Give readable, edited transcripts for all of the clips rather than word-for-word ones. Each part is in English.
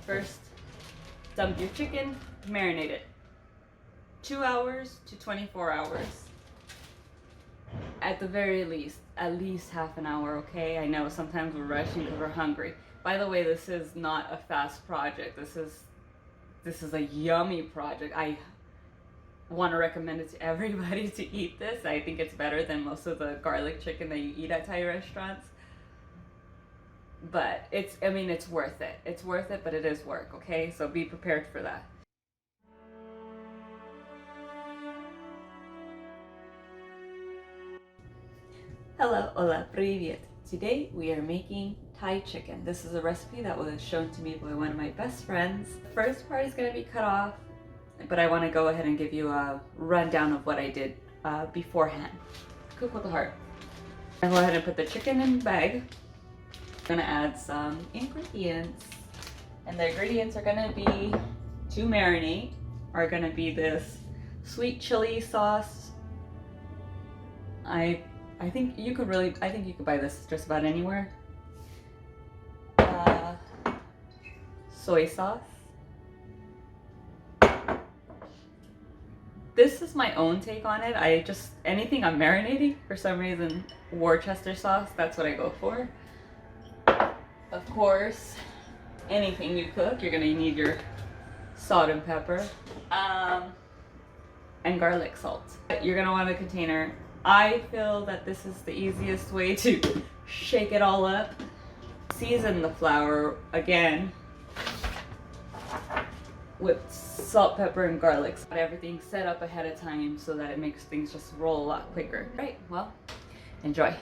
First, dump your chicken, marinate it. 2 hours to 24 hours. At the very least, at least half an hour, okay? I know sometimes we're rushing because we're hungry. By the way, this is not a fast project. This is a yummy project. I want to recommend it to everybody to eat this. I think it's better than most of the garlic chicken that you eat at Thai restaurants. But it's worth it. It's worth it, but it is work, okay? So be prepared for that. Hello, hola, привет. Today we are making Thai chicken. This is a recipe that was shown to me by one of my best friends. The first part is going to be cut off, but I want to go ahead and give you a rundown of what I did beforehand. Cook with the heart. I'm going to go ahead and put the chicken in the bag. I'm going to add some ingredients, and the ingredients are going to be, to marinate, are going to be this sweet chili sauce. I think you could buy this just about anywhere. Soy sauce. This is my own take on it. Anything I'm marinating, for some reason, Worcester sauce, that's what I go for. Of course, anything you cook, you're gonna need your salt and pepper, and garlic salt. You're gonna want a container. I feel that this is the easiest way to shake it all up. Season the flour again with salt, pepper, and garlic. Got everything set up ahead of time so that it makes things just roll a lot quicker. Right, well, enjoy.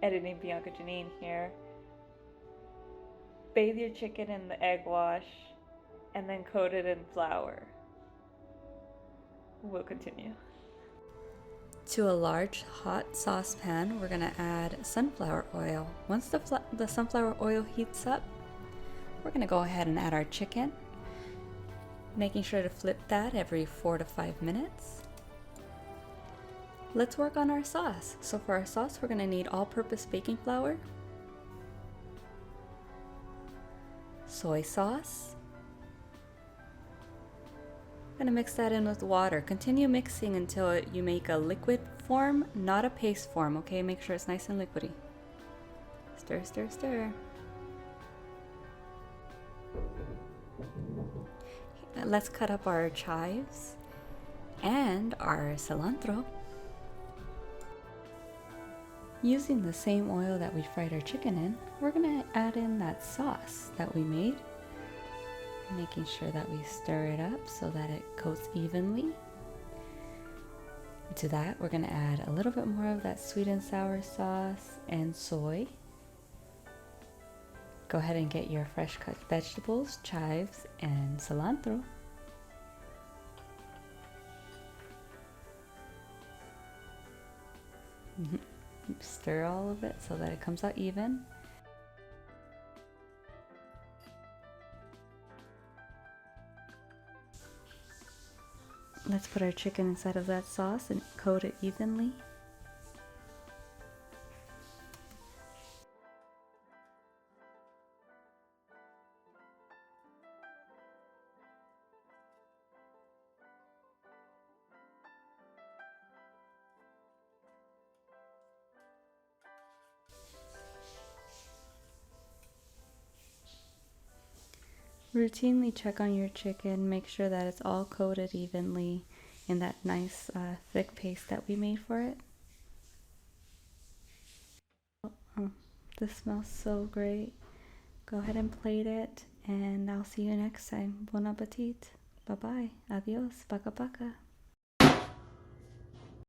Editing Bianca Janine here. Bathe your chicken in the egg wash and then coat it in flour. We'll continue. To a large hot saucepan, we're gonna add sunflower oil. Once the sunflower oil heats up, we're gonna go ahead and add our chicken, making sure to flip that every 4 to 5 minutes. Let's work on our sauce. So for our sauce, we're going to need all-purpose baking flour, soy sauce. I'm going to mix that in with water. Continue mixing until you make a liquid form, not a paste form, okay? Make sure it's nice and liquidy. Stir, stir, stir. Let's cut up our chives and our cilantro. Using the same oil that we fried our chicken in, we're going to add in that sauce that we made, making sure that we stir it up so that it coats evenly. To that, we're going to add a little bit more of that sweet and sour sauce and soy. Go ahead and get your fresh cut vegetables, chives, and cilantro. Stir all of it so that it comes out even. Let's put our chicken inside of that sauce and coat it evenly. Routinely check on your chicken, make sure that it's all coated evenly in that nice thick paste that we made for it. Oh, this smells so great. Go ahead and plate it, and I'll see you next time. Bon appetit. Bye bye. Adios. Paka paka.